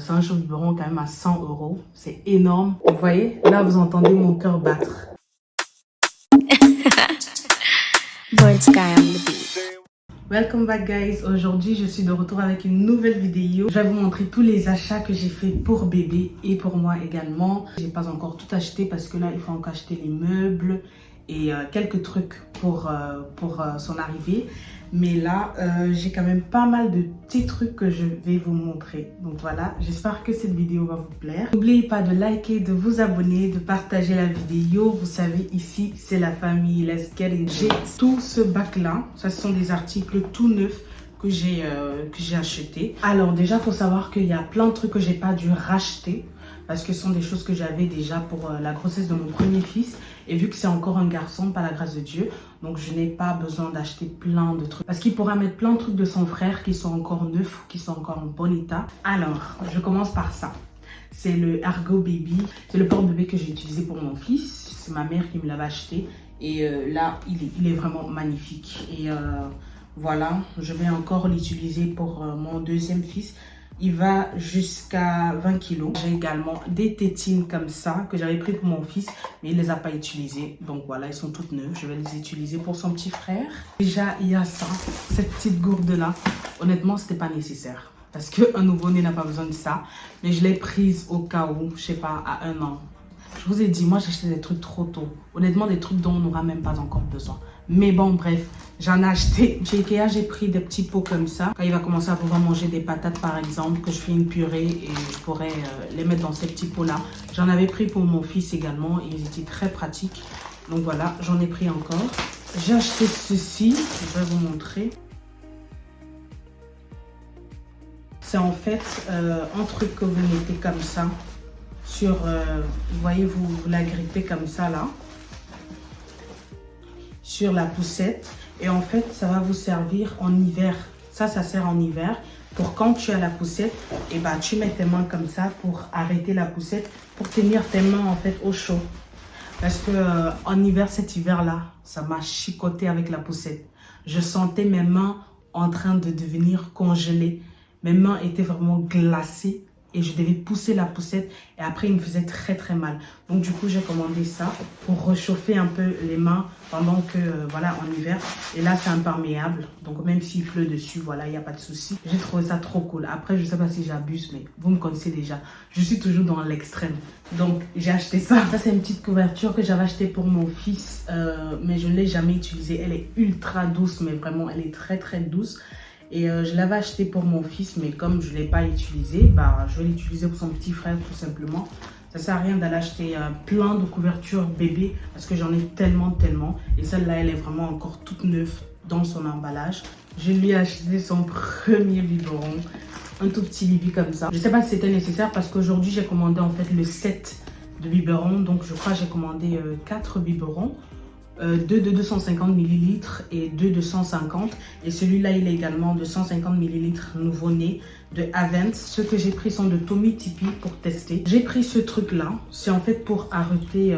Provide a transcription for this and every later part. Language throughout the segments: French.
C'est un chaud biberon quand même à 100 €. C'est énorme. Vous voyez, là vous entendez mon cœur battre. Bird Sky on the beat. Welcome back guys, aujourd'hui je suis de retour avec une nouvelle vidéo. Je vais vous montrer tous les achats que j'ai fait pour bébé et pour moi également. J'ai pas encore tout acheté parce que là il faut encore acheter les meubles et quelques trucs pour son arrivée. Mais là j'ai quand même pas mal de petits trucs que je vais vous montrer. Donc voilà, j'espère que cette vidéo va vous plaire. N'oubliez pas de liker, de vous abonner, de partager la vidéo. Vous savez, ici c'est la famille Let's Get It. J'ai tout ce bac là, ça ce sont des articles tout neufs que j'ai acheté. Alors déjà faut savoir qu'il y a plein de trucs que j'ai pas dû racheter parce que ce sont des choses que j'avais déjà pour la grossesse de mon premier fils. Et vu que c'est encore un garçon, par la grâce de Dieu, donc je n'ai pas besoin d'acheter plein de trucs. Parce qu'il pourra mettre plein de trucs de son frère qui sont encore neufs, qui sont encore en bon état. Alors, je commence par ça. C'est le Ergo Baby. C'est le porte-bébé que j'ai utilisé pour mon fils. C'est ma mère qui me l'avait acheté. Et là, il est vraiment magnifique. Et voilà, je vais encore l'utiliser pour mon deuxième fils. Il va jusqu'à 20 kg. J'ai également des tétines comme ça que j'avais pris pour mon fils, mais il ne les a pas utilisées. Donc voilà, ils sont toutes neuves. Je vais les utiliser pour son petit frère. Déjà, il y a ça, cette petite gourde-là. Honnêtement, ce n'était pas nécessaire parce qu'un nouveau-né n'a pas besoin de ça. Mais je l'ai prise au cas où, je sais pas, à 1 an. Je vous ai dit, moi j'ai acheté des trucs trop tôt. Honnêtement, des trucs dont on n'aura même pas encore besoin. Mais bon, bref, j'en ai acheté. Chez Ikea, j'ai pris des petits pots comme ça. Quand il va commencer à pouvoir manger des patates, par exemple, que je fais une purée et je pourrais les mettre dans ces petits pots-là. J'en avais pris pour mon fils également et ils étaient très pratiques. Donc voilà, j'en ai pris encore. J'ai acheté ceci, je vais vous montrer. C'est en fait un truc que vous mettez comme ça. Sur, vous voyez, vous la grippez comme ça là, sur la poussette. Et en fait, ça va vous servir en hiver. Ça sert en hiver pour quand tu as la poussette, et bah tu mets tes mains comme ça pour arrêter la poussette, pour tenir tes mains en fait au chaud. Parce que en hiver, cet hiver-là, ça m'a chicoté avec la poussette. Je sentais mes mains en train de devenir congelées. Mes mains étaient vraiment glacées. Et je devais pousser la poussette et après il me faisait très très mal. Donc du coup j'ai commandé ça pour réchauffer un peu les mains pendant que voilà, en hiver. Et là c'est imperméable, donc même s'il pleut dessus, voilà, il n'y a pas de souci. J'ai trouvé ça trop cool. Après je sais pas si j'abuse, mais vous me connaissez déjà, je suis toujours dans l'extrême. Donc j'ai acheté ça. Ça c'est une petite couverture que j'avais achetée pour mon fils, mais je ne l'ai jamais utilisée. Elle est ultra douce, mais vraiment elle est très très douce. Et je l'avais acheté pour mon fils, mais comme je ne l'ai pas utilisé, bah, je vais l'utiliser pour son petit frère tout simplement. Ça ne sert à rien d'aller acheter plein de couvertures bébé parce que j'en ai tellement. Et celle-là, elle est vraiment encore toute neuve dans son emballage. Je lui ai acheté son premier biberon, un tout petit bibi comme ça. Je ne sais pas si c'était nécessaire parce qu'aujourd'hui, j'ai commandé en fait le set de biberons. Donc je crois que j'ai commandé 4 biberons. 2 de 250 ml et 2 de 150. Et celui-là, il est également de 150 ml nouveau-né de Avent. Ceux que j'ai pris sont de Tommy Tipi pour tester. J'ai pris ce truc-là. C'est en fait pour arrêter,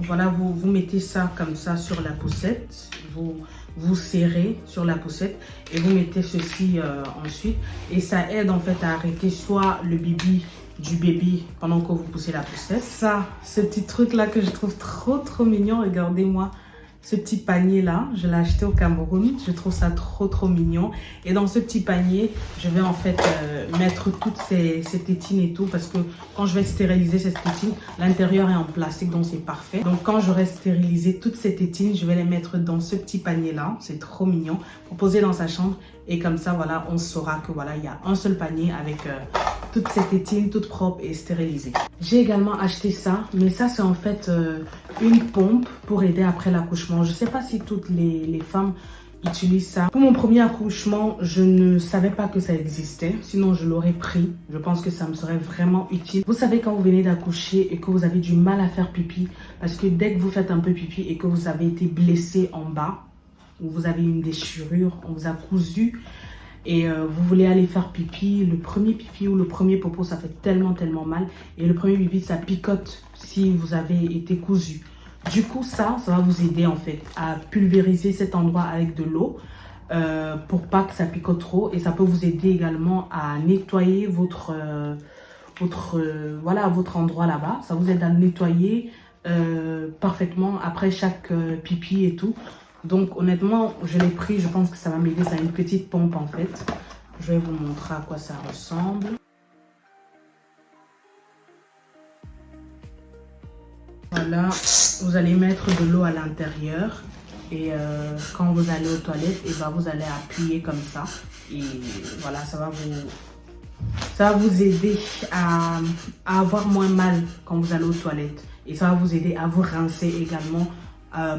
voilà, vous mettez ça comme ça sur la poussette. Vous serrez sur la poussette et vous mettez ceci ensuite. Et ça aide en fait à arrêter soit le bibi du bébé pendant que vous poussez la poussette. Ça, ce petit truc là que je trouve trop mignon, regardez-moi ce petit panier là, je l'ai acheté au Cameroun, je trouve ça trop mignon. Et dans ce petit panier, je vais en fait mettre toutes ces tétines et tout parce que quand je vais stériliser ces tétines, l'intérieur est en plastique donc c'est parfait. Donc quand j'aurai stérilisé toutes ces tétines, je vais les mettre dans ce petit panier là, c'est trop mignon, pour poser dans sa chambre et comme ça voilà, on saura que voilà, il y a un seul panier avec toutes ces tétines toutes propres et stérilisées. J'ai également acheté ça, mais ça c'est en fait une pompe pour aider après l'accouchement. Je ne sais pas si toutes les femmes utilisent ça. Pour mon premier accouchement, je ne savais pas que ça existait, sinon je l'aurais pris. Je pense que ça me serait vraiment utile. Vous savez quand vous venez d'accoucher et que vous avez du mal à faire pipi, parce que dès que vous faites un peu pipi et que vous avez été blessé en bas, ou vous avez une déchirure, on vous a cousu, et vous voulez aller faire pipi, le premier pipi ou le premier popo, ça fait tellement mal. Et le premier pipi, ça picote si vous avez été cousu. Du coup, ça va vous aider en fait à pulvériser cet endroit avec de l'eau. pour pas que ça picote trop. Et ça peut vous aider également à nettoyer votre endroit là-bas. Ça vous aide à nettoyer parfaitement après chaque pipi et tout. Donc honnêtement, je l'ai pris, je pense que ça va m'aider. Ça a une petite pompe en fait. Je vais vous montrer à quoi ça ressemble. Voilà, vous allez mettre de l'eau à l'intérieur. Et quand vous allez aux toilettes, et ben vous allez appuyer comme ça. Et voilà, ça va vous aider à avoir moins mal quand vous allez aux toilettes. Et ça va vous aider à vous rincer également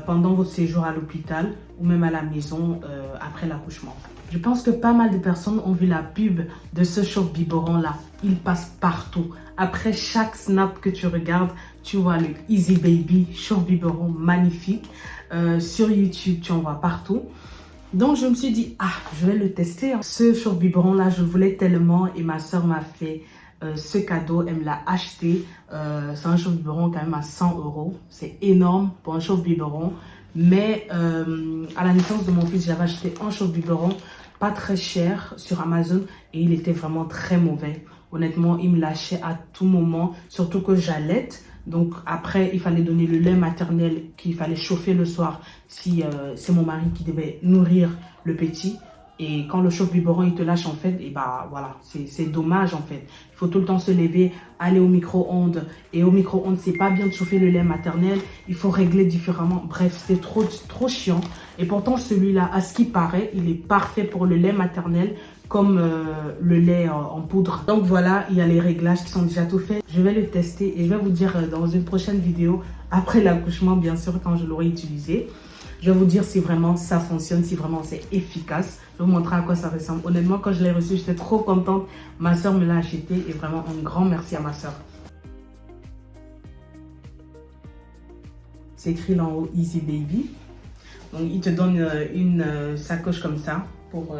pendant votre séjour à l'hôpital ou même à la maison après l'accouchement. Je pense que pas mal de personnes ont vu la pub de ce chauffe-biberon là. Il passe partout. Après chaque snap que tu regardes, tu vois le Easy Baby chauffe-biberon magnifique. Sur YouTube, tu en vois partout. Donc je me suis dit, je vais le tester. Ce chauffe-biberon là, je voulais tellement et ma soeur m'a fait ce cadeau. Elle me l'a acheté. C'est un chauffe-biberon quand même à 100 €. C'est énorme pour un chauffe-biberon. Mais à la naissance de mon fils, j'avais acheté un chauffe-biberon pas très cher sur Amazon et il était vraiment très mauvais. Honnêtement, il me lâchait à tout moment, surtout que j'allaite. Donc après, il fallait donner le lait maternel qu'il fallait chauffer le soir si c'est mon mari qui devait nourrir le petit. Et quand le chauffe-biberon, il te lâche en fait, et bah voilà, c'est dommage en fait. Il faut tout le temps se lever, aller au micro-ondes. Et au micro-ondes, c'est pas bien de chauffer le lait maternel. Il faut régler différemment. Bref, c'était trop chiant. Et pourtant, celui-là, à ce qui paraît, il est parfait pour le lait maternel comme le lait en poudre. Donc voilà, il y a les réglages qui sont déjà tout faits. Je vais le tester et je vais vous dire dans une prochaine vidéo, après l'accouchement, bien sûr, quand je l'aurai utilisé. Je vais vous dire si vraiment ça fonctionne, si vraiment c'est efficace. Je vais vous montrer à quoi ça ressemble. Honnêtement, quand je l'ai reçu, j'étais trop contente. Ma soeur me l'a acheté et vraiment un grand merci à ma soeur. C'est écrit là en haut Easy Baby. Donc il te donne une sacoche comme ça pour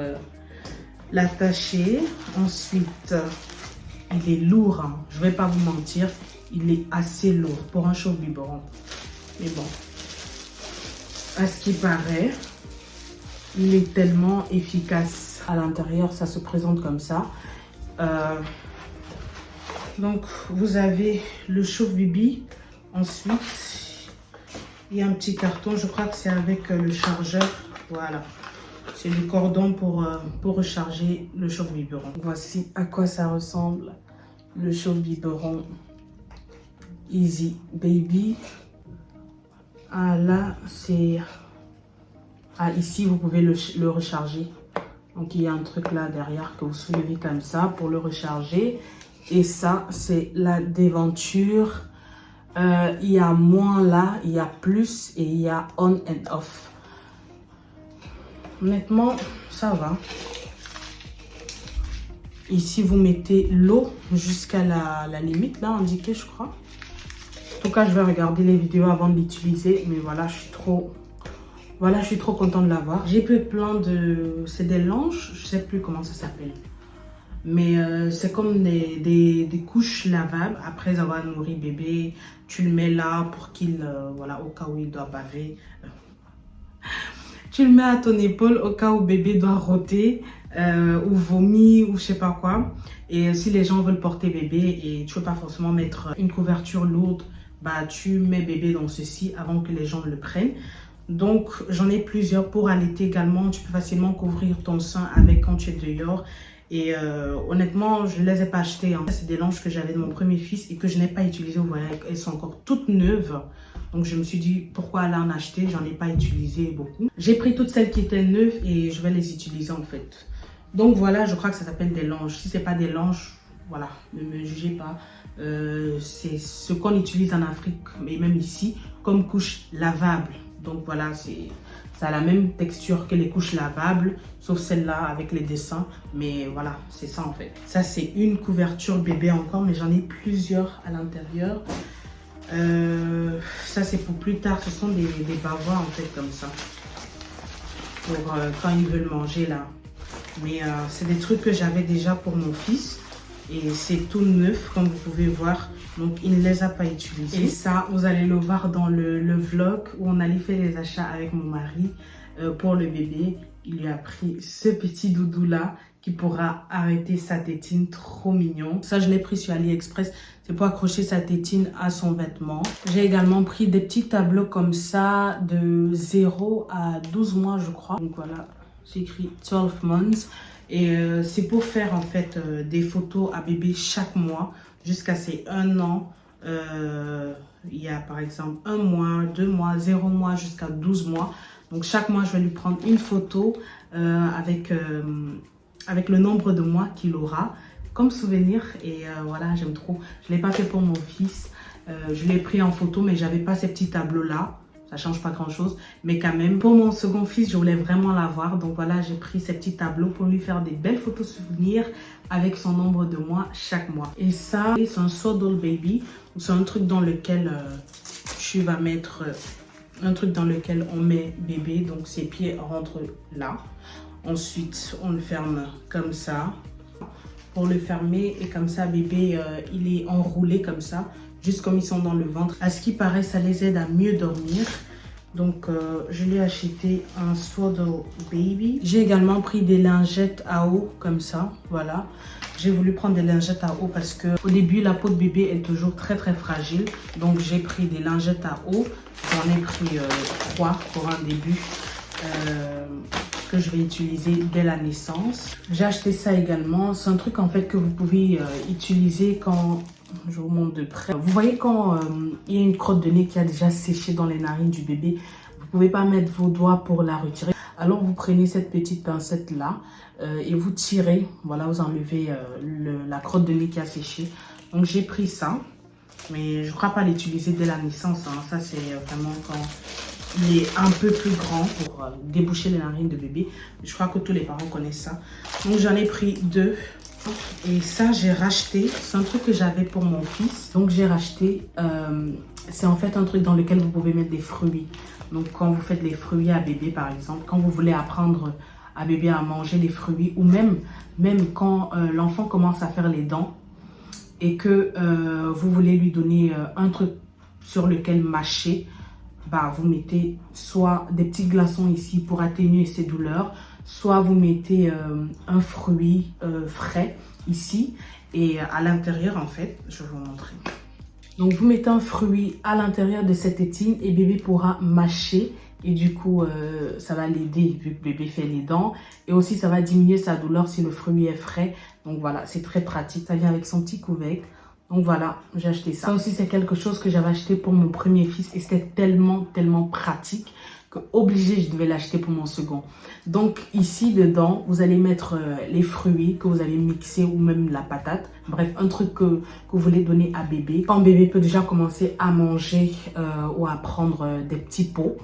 l'attacher. Ensuite, il est lourd. Hein. Je ne vais pas vous mentir, il est assez lourd pour un chauffe-biberon. Mais bon. À ce qui paraît, il est tellement efficace. À l'intérieur, ça se présente comme ça. Donc, vous avez le chauffe-bibi. Ensuite, il y a un petit carton. Je crois que c'est avec le chargeur. Voilà. C'est du cordon pour recharger le chauffe-biberon. Voici à quoi ça ressemble. Le chauffe-biberon Easy Baby. Là, c'est... ici, vous pouvez le recharger. Donc, il y a un truc là derrière que vous soulevez comme ça pour le recharger. Et ça, c'est la déventure. Il y a moins là, il y a plus et il y a on and off. Honnêtement, ça va. Ici, vous mettez l'eau jusqu'à la limite, là, indiqué, je crois. En tout cas, je vais regarder les vidéos avant de l'utiliser. Mais voilà, je suis trop contente de l'avoir. J'ai plein de... C'est des langes, je sais plus comment ça s'appelle. Mais c'est comme des couches lavables. Après avoir nourri bébé, tu le mets là pour qu'il... voilà, au cas où il doit baver. Tu le mets à ton épaule au cas où bébé doit rôter ou vomir ou je sais pas quoi. Et si les gens veulent porter bébé et tu veux pas forcément mettre une couverture lourde, bah tu mets bébé dans ceci avant que les gens le prennent. Donc j'en ai plusieurs pour allaiter également. Tu peux facilement couvrir ton sein avec quand tu es dehors. Et honnêtement, je ne les ai pas achetés. Hein. C'est des langes que j'avais de mon premier fils et que je n'ai pas utilisées. Vous voyez, elles sont encore toutes neuves. Donc je me suis dit, pourquoi aller en acheter? J'en ai pas utilisé beaucoup. J'ai pris toutes celles qui étaient neuves et je vais les utiliser en fait. Donc voilà, je crois que ça s'appelle des langes. Si ce n'est pas des langes, voilà, ne me jugez pas. C'est ce qu'on utilise en Afrique, mais même ici, comme couche lavable. Donc voilà, ça a la même texture que les couches lavables, sauf celle-là avec les dessins. Mais voilà, c'est ça en fait. Ça, c'est une couverture bébé encore, mais j'en ai plusieurs à l'intérieur. Ça, c'est pour plus tard. Ce sont des bavois en fait, comme ça. Pour quand ils veulent manger là. Mais c'est des trucs que j'avais déjà pour mon fils. Et c'est tout neuf, comme vous pouvez voir. Donc, il ne les a pas utilisés. Et ça, vous allez le voir dans le vlog où on allait faire les achats avec mon mari pour le bébé. il lui a pris ce petit doudou là qui pourra arrêter sa tétine, trop mignon. Ça, je l'ai pris sur AliExpress. C'est pour accrocher sa tétine à son vêtement. J'ai également pris des petits tableaux comme ça de 0 à 12 mois, je crois. Donc voilà, c'est écrit 12 months. Et c'est pour faire en fait des photos à bébé chaque mois jusqu'à ses 1 an. Il y a par exemple 1 mois, 2 mois, 0 mois jusqu'à 12 mois. Donc chaque mois, je vais lui prendre une photo avec le nombre de mois qu'il aura comme souvenir. Et voilà, j'aime trop. Je ne l'ai pas fait pour mon fils. Je l'ai pris en photo, mais j'avais pas ces petits tableaux-là. Ça change pas grand-chose. Mais quand même, pour mon second fils, je voulais vraiment l'avoir. Donc voilà, j'ai pris ces petits tableaux pour lui faire des belles photos souvenirs avec son nombre de mois chaque mois. Et ça, c'est un Swaddle Baby. C'est un truc dans lequel tu vas mettre... un truc dans lequel on met bébé. Donc ses pieds rentrent là. Ensuite, on le ferme comme ça. Pour le fermer, et comme ça, bébé, il est enroulé comme ça, juste comme ils sont dans le ventre. À ce qui paraît, ça les aide à mieux dormir. Donc, je lui ai acheté un Swaddle Baby. J'ai également pris des lingettes à eau, comme ça, voilà. J'ai voulu prendre des lingettes à eau parce que au début, la peau de bébé est toujours très fragile. Donc, j'ai pris des lingettes à eau. J'en ai pris 3 pour un début. Que je vais utiliser dès la naissance. J'ai acheté ça également. C'est un truc en fait que vous pouvez utiliser quand... Je vous montre de près. Vous voyez quand il y a une crotte de nez qui a déjà séché dans les narines du bébé, vous pouvez pas mettre vos doigts pour la retirer. Alors vous prenez cette petite pincette là et vous tirez. Voilà, vous enlevez la crotte de nez qui a séché. Donc j'ai pris ça. Mais je ne crois pas l'utiliser dès la naissance. Hein. Ça c'est vraiment quand... il est un peu plus grand pour déboucher les narines de bébé. Je crois que tous les parents connaissent ça. Donc j'en ai pris 2. Et ça j'ai racheté. C'est un truc que j'avais pour mon fils. Donc j'ai racheté. C'est en fait un truc dans lequel vous pouvez mettre des fruits. Donc quand vous faites les fruits à bébé par exemple. Quand vous voulez apprendre à bébé à manger les fruits. Ou même quand l'enfant commence à faire les dents. Et que vous voulez lui donner un truc sur lequel mâcher. Bah, vous mettez soit des petits glaçons ici pour atténuer ces douleurs, soit vous mettez un fruit frais ici et à l'intérieur en fait, je vais vous montrer. Donc vous mettez un fruit à l'intérieur de cette tétine et bébé pourra mâcher et du coup ça va l'aider vu que bébé fait les dents et aussi ça va diminuer sa douleur si le fruit est frais. Donc voilà, c'est très pratique, ça vient avec son petit couvercle. Donc voilà, j'ai acheté ça. Ça aussi, c'est quelque chose que j'avais acheté pour mon premier fils et c'était tellement pratique que obligé, je devais l'acheter pour mon second. Donc ici, dedans, vous allez mettre les fruits que vous avez mixés ou même la patate. Bref, un truc que vous voulez donner à bébé. Quand bébé peut déjà commencer à manger ou à prendre des petits pots,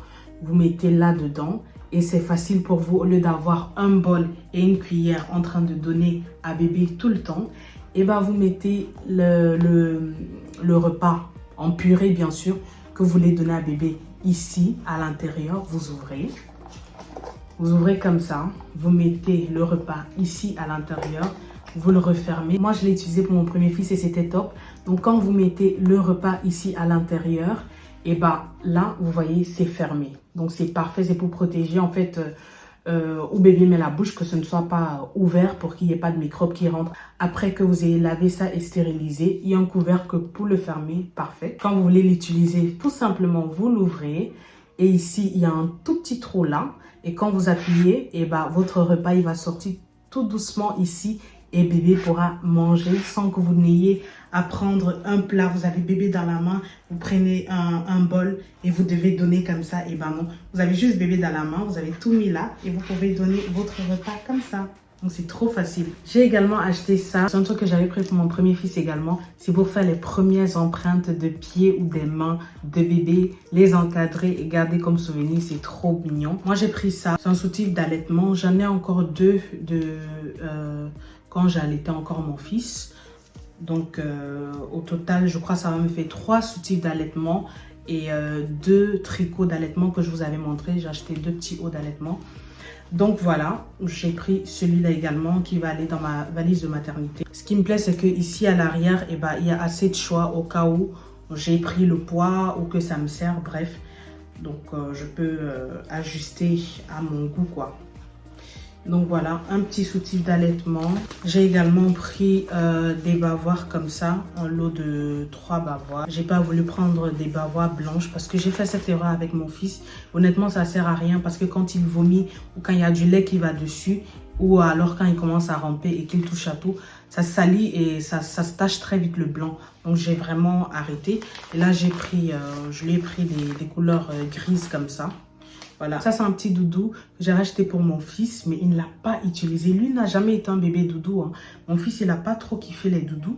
vous mettez là-dedans. Et c'est facile pour vous, au lieu d'avoir un bol et une cuillère en train de donner à bébé tout le temps, et ben vous mettez le repas en purée bien sûr que vous voulez donner à bébé ici à l'intérieur. Vous ouvrez comme ça, vous mettez le repas ici à l'intérieur, vous le refermez. Moi je l'ai utilisé pour mon premier fils et c'était top. Donc quand vous mettez le repas ici à l'intérieur, et ben là vous voyez c'est fermé. Donc c'est parfait, c'est pour protéger en fait où bébé met la bouche, que ce ne soit pas ouvert pour qu'il n'y ait pas de microbes qui rentrent. Après que vous ayez lavé ça et stérilisé, il y a un couvercle pour le fermer, parfait. Quand vous voulez l'utiliser, tout simplement vous l'ouvrez et ici il y a un tout petit trou là et quand vous appuyez, et ben votre repas il va sortir tout doucement ici et bébé pourra manger sans que vous n'ayez à prendre un plat. Vous avez bébé dans la main, vous prenez un bol et vous devez donner comme ça. Et ben non, vous avez juste bébé dans la main, vous avez tout mis là et vous pouvez donner votre repas comme ça. Donc c'est trop facile. J'ai également acheté ça. C'est un truc que j'avais pris pour mon premier fils également. C'est pour faire les premières empreintes de pieds ou des mains de bébé, les encadrer et garder comme souvenir. C'est trop mignon. Moi j'ai pris ça. C'est un soutif d'allaitement. J'en ai encore 2 quand j'allaitais encore mon fils. Donc au total, je crois que ça va me faire 3 soutifs d'allaitement et 2 tricots d'allaitement que je vous avais montré. J'ai acheté 2 petits hauts d'allaitement. Donc voilà, j'ai pris celui-là également qui va aller dans ma valise de maternité. Ce qui me plaît, c'est que ici à l'arrière, eh ben, il y a assez de choix au cas où j'ai pris le poids ou que ça me sert, bref. Donc je peux ajuster à mon goût quoi. Donc voilà, un petit soutif d'allaitement. J'ai également pris des bavoirs comme ça, en lot de 3 bavoirs. J'ai pas voulu prendre des bavoirs blanches parce que j'ai fait cette erreur avec mon fils. Honnêtement, ça sert à rien parce que quand il vomit ou quand il y a du lait qui va dessus, ou alors quand il commence à ramper et qu'il touche à tout, ça salit et ça se tache très vite le blanc. Donc j'ai vraiment arrêté. Et là, j'ai pris, je lui ai pris des couleurs grises comme ça. Voilà, ça c'est un petit doudou que j'ai racheté pour mon fils, mais il ne l'a pas utilisé. Lui n'a jamais été un bébé doudou, hein. Mon fils, il n'a pas trop kiffé les doudous.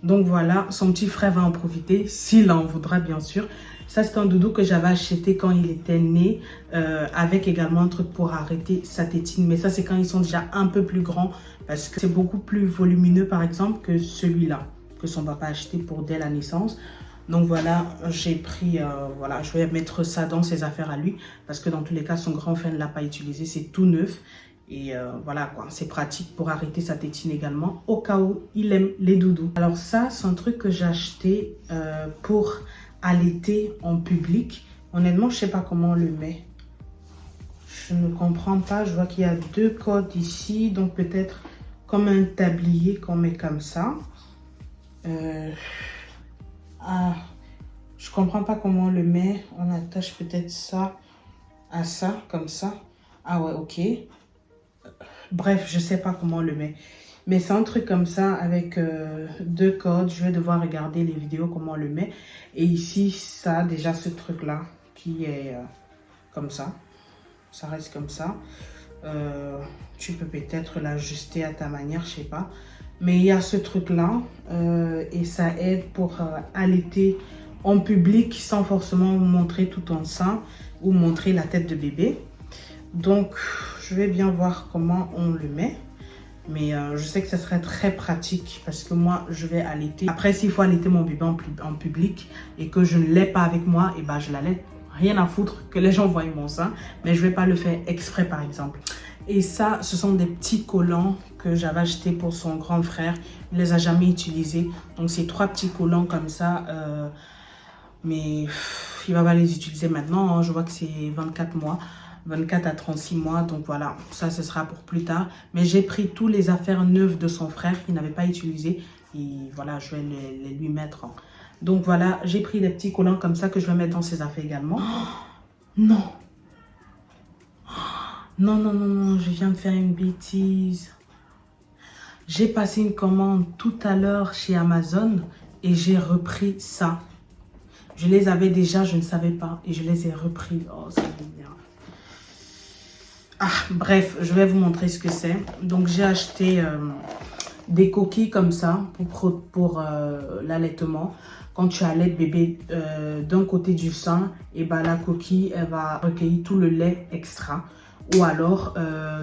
Donc voilà, son petit frère va en profiter, s'il en voudra bien sûr. Ça c'est un doudou que j'avais acheté quand il était né, avec également un truc pour arrêter sa tétine. Mais ça c'est quand ils sont déjà un peu plus grands, parce que c'est beaucoup plus volumineux par exemple que celui-là, que son papa a acheté pour dès la naissance. Donc voilà, j'ai pris, voilà, je vais mettre ça dans ses affaires à lui parce que dans tous les cas, son grand frère ne l'a pas utilisé, c'est tout neuf. Et voilà quoi, c'est pratique pour arrêter sa tétine également au cas où il aime les doudous. Alors ça, c'est un truc que j'ai acheté pour allaiter en public. Honnêtement, je sais pas comment on le met. Je ne comprends pas, je vois qu'il y a 2 codes ici, donc peut-être comme un tablier qu'on met comme ça. Ah, je comprends pas comment on le met. On attache peut-être ça à ça, comme ça. Ah ouais, ok. Bref, je sais pas comment on le met. Mais c'est un truc comme ça avec 2 codes. Je vais devoir regarder les vidéos comment on le met. Et ici, ça a déjà ce truc-là qui est comme ça. Ça reste comme ça. Tu peux peut-être l'ajuster à ta manière, je sais pas. Mais il y a ce truc-là et ça aide pour allaiter en public sans forcément montrer tout ton sein ou montrer la tête de bébé. Donc, je vais bien voir comment on le met. Mais je sais que ce serait très pratique parce que moi, je vais allaiter. Après, s'il faut allaiter mon bébé en public et que je ne l'ai pas avec moi, et ben je l'allaite. Rien à foutre que les gens voient mon sein. Mais je ne vais pas le faire exprès, par exemple. Et ça, ce sont des petits collants que j'avais achetés pour son grand frère. Il ne les a jamais utilisés. Donc, c'est 3 petits collants comme ça. Mais il va pas les utiliser maintenant, hein. Je vois que c'est 24 mois. 24 à 36 mois. Donc, voilà. Ça, ce sera pour plus tard. Mais j'ai pris tous les affaires neuves de son frère qu'il n'avait pas utilisées. Et voilà, je vais les lui mettre. Donc, voilà. J'ai pris des petits collants comme ça que je vais mettre dans ses affaires également. Oh, non! Non, non, non, non, je viens de faire une bêtise. J'ai passé une commande tout à l'heure chez Amazon et j'ai repris ça. Je les avais déjà, je ne savais pas et je les ai repris. Oh, ça m'énerve. Ah, bref, je vais vous montrer ce que c'est. Donc, j'ai acheté des coquilles comme ça pour l'allaitement. Quand tu allaites bébé d'un côté du sein, et ben la coquille, elle va recueillir tout le lait extra. Ou alors,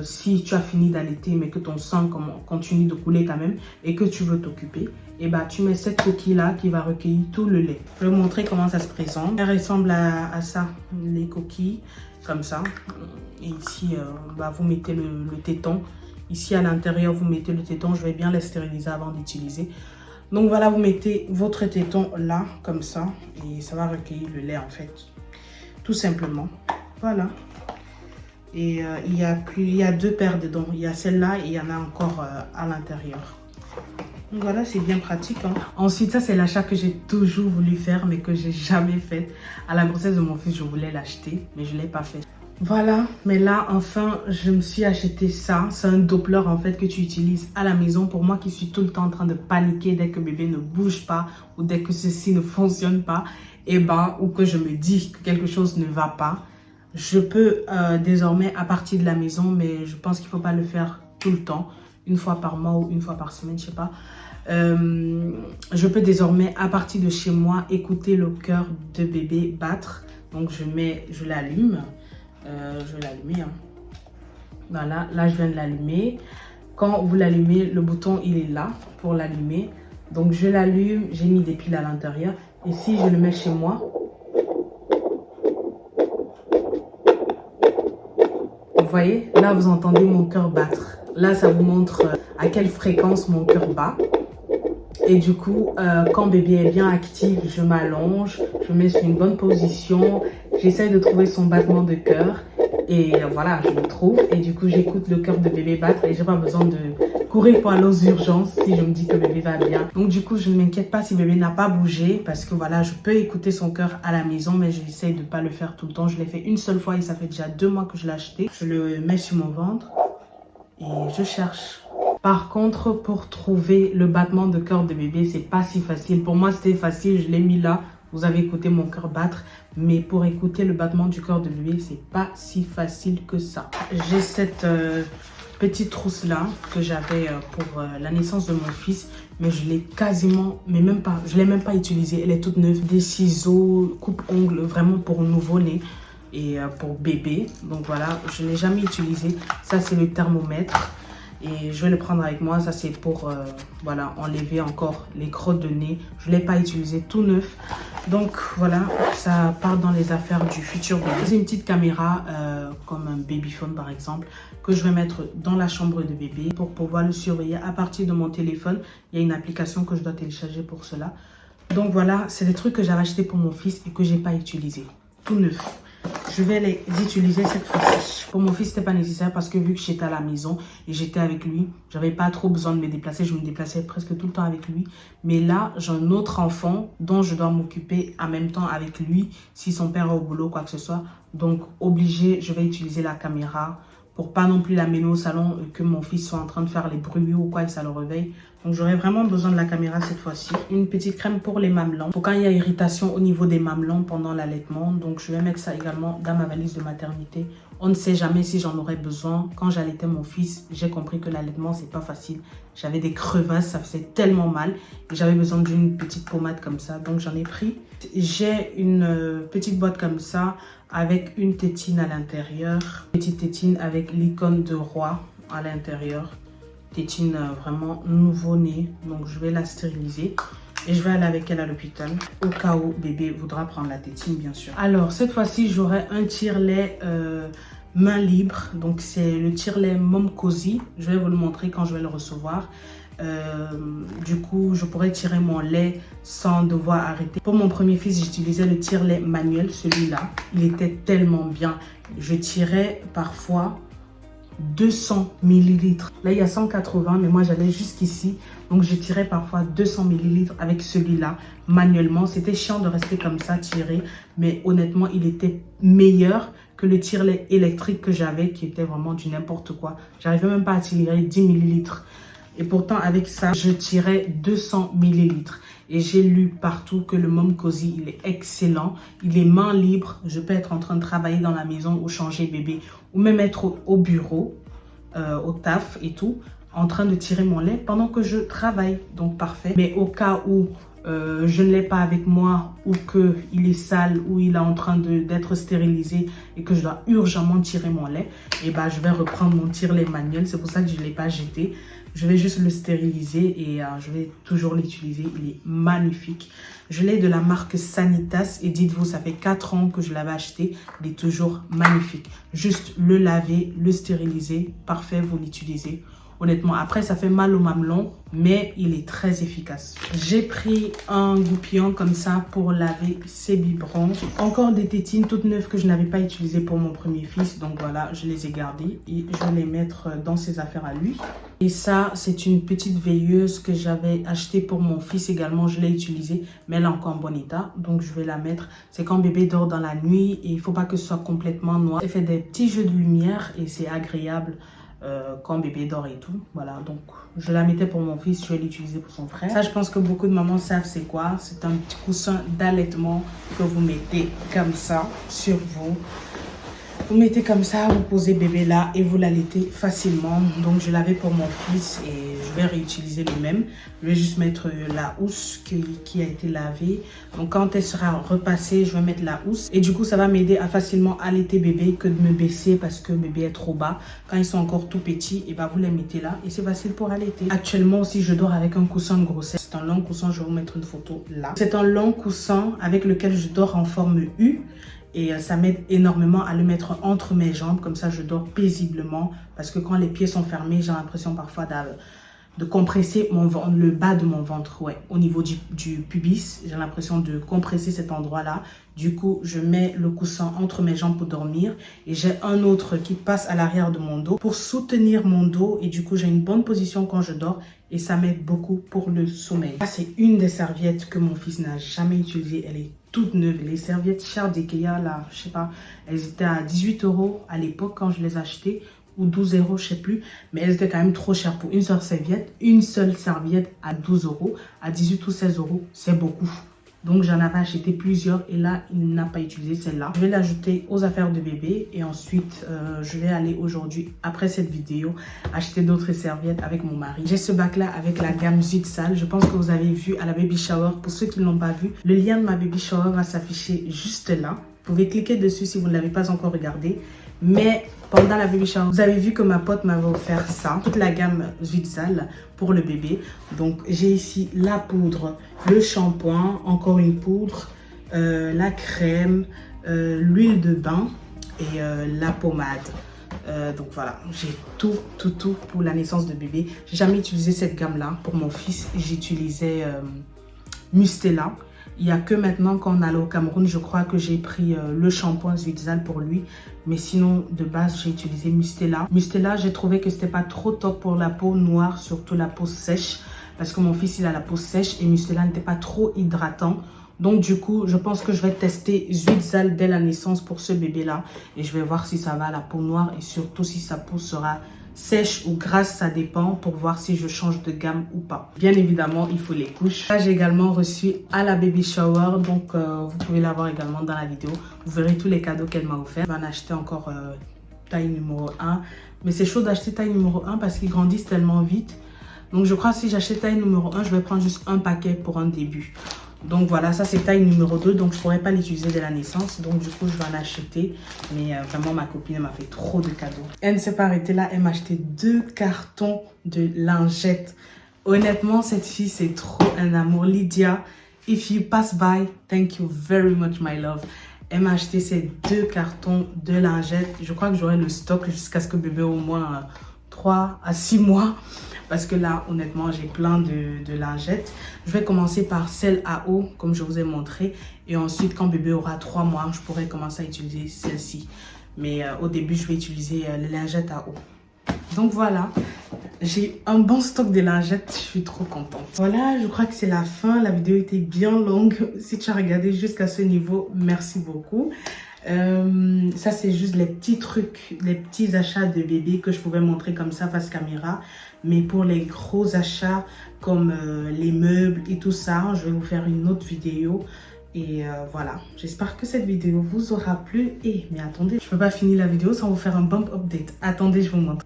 si tu as fini d'allaiter mais que ton sang continue de couler quand même et que tu veux t'occuper, et bah, tu mets cette coquille-là qui va recueillir tout le lait. Je vais vous montrer comment ça se présente. Elle ressemble à ça, les coquilles, comme ça. Et ici, bah, vous mettez le téton. Ici, à l'intérieur, vous mettez le téton. Je vais bien les stériliser avant d'utiliser. Donc voilà, vous mettez votre téton là, comme ça. Et ça va recueillir le lait, en fait. Tout simplement. Voilà. Et il y a 2 paires dedans. Il y a celle-là et il y en a encore à l'intérieur. Donc voilà, c'est bien pratique, hein. Ensuite, ça c'est l'achat que j'ai toujours voulu faire mais que j'ai jamais fait. À la grossesse de mon fils, je voulais l'acheter mais je ne l'ai pas fait. Voilà, mais là enfin, je me suis acheté ça. C'est un Doppler en fait que tu utilises à la maison. Pour moi qui suis tout le temps en train de paniquer dès que bébé ne bouge pas ou dès que ceci ne fonctionne pas. Et ben, ou que je me dis que quelque chose ne va pas. Je peux désormais à partir de la maison, mais je pense qu'il ne faut pas le faire tout le temps, une fois par mois ou une fois par semaine, je ne sais pas. Je peux désormais à partir de chez moi écouter le cœur de bébé battre. Donc je l'allume, je vais l'allumer. Hein. Voilà, là je viens de l'allumer. Quand vous l'allumez, le bouton il est là pour l'allumer. Donc je l'allume, j'ai mis des piles à l'intérieur. Et si je le mets chez moi, vous voyez, là vous entendez mon cœur battre. Là ça vous montre à quelle fréquence mon cœur bat. Et du coup, quand bébé est bien actif, je m'allonge, je me mets sur une bonne position, j'essaie de trouver son battement de cœur. Et voilà, je le trouve. Et du coup, j'écoute le cœur de bébé battre et j'ai pas besoin de courir pour aller aux urgences si je me dis que bébé va bien. Donc du coup, je ne m'inquiète pas si bébé n'a pas bougé parce que voilà, je peux écouter son cœur à la maison, mais j'essaie de pas le faire tout le temps. Je l'ai fait une seule fois et ça fait déjà 2 mois que je l'ai acheté. Je le mets sur mon ventre et je cherche. Par contre, pour trouver le battement de cœur de bébé, c'est pas si facile. Pour moi, c'était facile, je l'ai mis là. Vous avez écouté mon cœur battre, mais pour écouter le battement du cœur de bébé, c'est pas si facile que ça. J'ai cette petite trousse là que j'avais pour la naissance de mon fils, mais je l'ai quasiment, mais même pas, je l'ai même pas utilisée. Elle est toute neuve. Des ciseaux, coupe-ongles, vraiment pour nouveau-né et pour bébé. Donc voilà, je l'ai jamais utilisé. Ça, c'est le thermomètre. Et je vais le prendre avec moi. Ça, c'est pour voilà, enlever encore les crottes de nez. Je ne l'ai pas utilisé, tout neuf. Donc, voilà, ça part dans les affaires du futur bébé. C'est une petite caméra, comme un babyphone par exemple, que je vais mettre dans la chambre de bébé pour pouvoir le surveiller à partir de mon téléphone. Il y a une application que je dois télécharger pour cela. Donc, voilà, c'est des trucs que j'avais acheté pour mon fils et que je n'ai pas utilisé. Tout neuf. Je vais les utiliser cette fois-ci. Pour mon fils, c'était pas nécessaire parce que vu que j'étais à la maison et j'étais avec lui, j'avais pas trop besoin de me déplacer. Je me déplaçais presque tout le temps avec lui. Mais là, j'ai un autre enfant dont je dois m'occuper en même temps avec lui si son père est au boulot, quoi que ce soit. Donc, obligé, je vais utiliser la caméra pour pas non plus l'amener au salon et que mon fils soit en train de faire les bruits ou quoi et ça le réveille. Donc, j'aurai vraiment besoin de la caméra cette fois-ci. Une petite crème pour les mamelons. Pour quand il y a irritation au niveau des mamelons pendant l'allaitement. Donc, je vais mettre ça également dans ma valise de maternité. On ne sait jamais si j'en aurais besoin. Quand j'allaitais mon fils, j'ai compris que l'allaitement, c'est pas facile. J'avais des crevasses, ça faisait tellement mal. J'avais besoin d'une petite pommade comme ça. Donc, j'en ai pris. J'ai une petite boîte comme ça avec une tétine à l'intérieur. Petite tétine avec l'icône de roi à l'intérieur. Tétine vraiment nouveau-né, donc je vais la stériliser et je vais aller avec elle à l'hôpital au cas où bébé voudra prendre la tétine, bien sûr. Alors cette fois-ci j'aurai un tire-lait main libre, donc c'est le tire-lait Mom Cozy. Je vais vous le montrer quand je vais le recevoir. Du coup je pourrais tirer mon lait sans devoir arrêter. Pour mon premier fils j'utilisais le tire-lait manuel, celui-là il était tellement bien. Je tirais parfois 200 millilitres. Là, il y a 180, mais moi, j'allais jusqu'ici. Donc, je tirais parfois 200 millilitres avec celui-là manuellement. C'était chiant de rester comme ça, tirer. Mais honnêtement, il était meilleur que le tire-lait électrique que j'avais, qui était vraiment du n'importe quoi. J'arrivais même pas à tirer 10 millilitres. Et pourtant, avec ça, je tirais 200 millilitres. Et j'ai lu partout que le Mom Cozy, il est excellent. Il est main libre. Je peux être en train de travailler dans la maison ou changer bébé. Ou même être au bureau, au taf et tout, en train de tirer mon lait pendant que je travaille. Donc, parfait. Mais au cas où je ne l'ai pas avec moi ou qu'il est sale ou il est en train d'être stérilisé et que je dois urgemment tirer mon lait, et ben, je vais reprendre mon tire-lait manuel. C'est pour ça que je ne l'ai pas jeté. Je vais juste le stériliser et je vais toujours l'utiliser. Il est magnifique. Je l'ai de la marque Sanitas et dites-vous, ça fait 4 ans que je l'avais acheté. Il est toujours magnifique. Juste le laver, le stériliser. Parfait, vous l'utilisez. Honnêtement, après, ça fait mal au mamelon, mais il est très efficace. J'ai pris un goupillon comme ça pour laver ses biberons. Encore des tétines toutes neuves que je n'avais pas utilisées pour mon premier fils. Donc voilà, je les ai gardées et je vais les mettre dans ses affaires à lui. Et ça, c'est une petite veilleuse que j'avais achetée pour mon fils également. Je l'ai utilisée, mais elle est encore en bon état. Donc je vais la mettre. C'est quand bébé dort dans la nuit et il ne faut pas que ce soit complètement noir. Elle fait des petits jeux de lumière et c'est agréable. Quand bébé dort et tout, voilà, donc je la mettais pour mon fils, je vais l'utiliser pour son frère. Ça, je pense que beaucoup de mamans savent c'est quoi. C'est un petit coussin d'allaitement que vous mettez comme ça sur vous. Vous mettez comme ça, vous posez bébé là et vous l'allaitez facilement. Donc je l'avais pour mon fils et je vais réutiliser le même. Je vais juste mettre la housse qui a été lavée. Donc quand elle sera repassée, je vais mettre la housse. Et du coup, ça va m'aider à facilement allaiter bébé que de me baisser parce que bébé est trop bas. Quand ils sont encore tout petits, et ben vous les mettez là et c'est facile pour allaiter. Actuellement aussi, je dors avec un coussin de grossesse. C'est un long coussin, je vais vous mettre une photo là. C'est un long coussin avec lequel je dors en forme U. Et ça m'aide énormément à le mettre entre mes jambes. Comme ça, je dors paisiblement. Parce que quand les pieds sont fermés, j'ai l'impression parfois de compresser mon ventre, le bas de mon ventre, ouais, au niveau du pubis. J'ai l'impression de compresser cet endroit-là. Du coup, je mets le coussin entre mes jambes pour dormir et j'ai un autre qui passe à l'arrière de mon dos pour soutenir mon dos et du coup, j'ai une bonne position quand je dors et ça m'aide beaucoup pour le sommeil. Ça, c'est une des serviettes que mon fils n'a jamais utilisée. Elle est toute neuve. Les serviettes chères d'Ikea, là, je sais pas, elles étaient à 18 € à l'époque quand je les achetais ou 12 €, je sais plus, mais elles étaient quand même trop chères pour une seule serviette. Une seule serviette à 12 €, à 18 ou 16 €, c'est beaucoup. Donc j'en avais acheté plusieurs et là il n'a pas utilisé celle-là. Je vais l'ajouter aux affaires de bébé et ensuite je vais aller aujourd'hui, après cette vidéo, acheter d'autres serviettes avec mon mari. J'ai ce bac là avec la gamme Zwitsal. Je pense que vous avez vu à la baby shower. Pour ceux qui ne l'ont pas vu, le lien de ma baby shower va s'afficher juste là. Vous pouvez cliquer dessus si vous ne l'avez pas encore regardé. Mais pendant la baby shower, vous avez vu que ma pote m'avait offert ça, toute la gamme Zwitsal pour le bébé. Donc j'ai ici la poudre, le shampoing, encore une poudre, la crème, l'huile de bain et la pommade. Donc voilà, j'ai tout pour la naissance de bébé. J'ai jamais utilisé cette gamme-là pour mon fils. J'utilisais Mustela. Il n'y a que maintenant quand on allait au Cameroun, je crois que j'ai pris le shampoing Zwitsal pour lui. Mais sinon, de base, j'ai utilisé Mustela. Mustela, j'ai trouvé que c'était pas trop top pour la peau noire, surtout la peau sèche. Parce que mon fils, il a la peau sèche et Mustela n'était pas trop hydratant. Donc du coup, je pense que je vais tester Zwitsal dès la naissance pour ce bébé-là. Et je vais voir si ça va à la peau noire et surtout si sa peau sera sèche ou grasse, ça dépend, pour voir si je change de gamme ou pas. Bien évidemment, il faut les couches. Là, j'ai également reçu à la baby shower, donc vous pouvez la voir également dans la vidéo. Vous verrez tous les cadeaux qu'elle m'a offert. Je vais en acheter encore taille numéro 1. Mais c'est chaud d'acheter taille numéro 1 parce qu'ils grandissent tellement vite. Donc je crois que si j'achète taille numéro 1, je vais prendre juste un paquet pour un début. Donc voilà, ça c'est taille numéro 2, donc je ne pourrais pas l'utiliser dès la naissance. Donc du coup, je vais en acheter. Mais vraiment, ma copine m'a fait trop de cadeaux. Elle ne s'est pas arrêtée là, elle m'a acheté 2 cartons de lingettes. Honnêtement, cette fille, c'est trop un amour. Lydia, if you pass by, thank you very much, my love. Elle m'a acheté ces 2 cartons de lingettes. Je crois que j'aurai le stock jusqu'à ce que bébé ait au moins 3 à 6 mois. Parce que là, honnêtement, j'ai plein de lingettes. Je vais commencer par celle à eau, comme je vous ai montré. Et ensuite, quand bébé aura 3 mois, je pourrai commencer à utiliser celle-ci. Mais au début, je vais utiliser les lingettes à eau. Donc voilà, j'ai un bon stock de lingettes. Je suis trop contente. Voilà, je crois que c'est la fin. La vidéo était bien longue. Si tu as regardé jusqu'à ce niveau, merci beaucoup. Ça c'est juste les petits trucs, les petits achats de bébé que je pouvais montrer comme ça face caméra. Mais pour les gros achats comme les meubles et tout ça, je vais vous faire une autre vidéo. Et voilà, j'espère que cette vidéo vous aura plu. Mais attendez, je peux pas finir la vidéo sans vous faire un bump update. Attendez, je vous montre.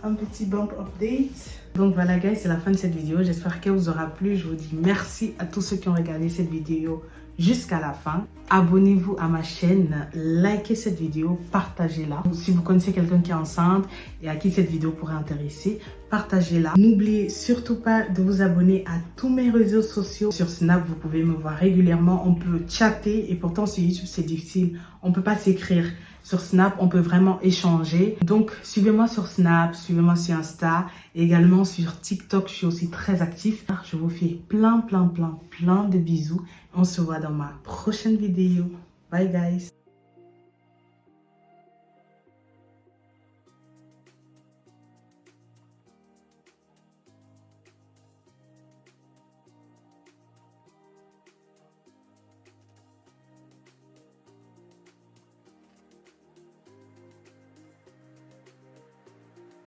Un petit bump update. Donc voilà guys, c'est la fin de cette vidéo. J'espère qu'elle vous aura plu. Je vous dis merci à tous ceux qui ont regardé cette vidéo jusqu'à la fin. Abonnez-vous à ma chaîne, likez cette vidéo, partagez-la. Si vous connaissez quelqu'un qui est enceinte et à qui cette vidéo pourrait intéresser, partagez-la. N'oubliez surtout pas de vous abonner à tous mes réseaux sociaux. Sur Snap, vous pouvez me voir régulièrement. On peut chatter et pourtant sur YouTube, c'est difficile. On ne peut pas s'écrire. Sur Snap, on peut vraiment échanger. Donc, suivez-moi sur Snap, suivez-moi sur Insta. Et également sur TikTok, je suis aussi très actif. Je vous fais plein de bisous. On se voit dans ma prochaine vidéo. Bye guys.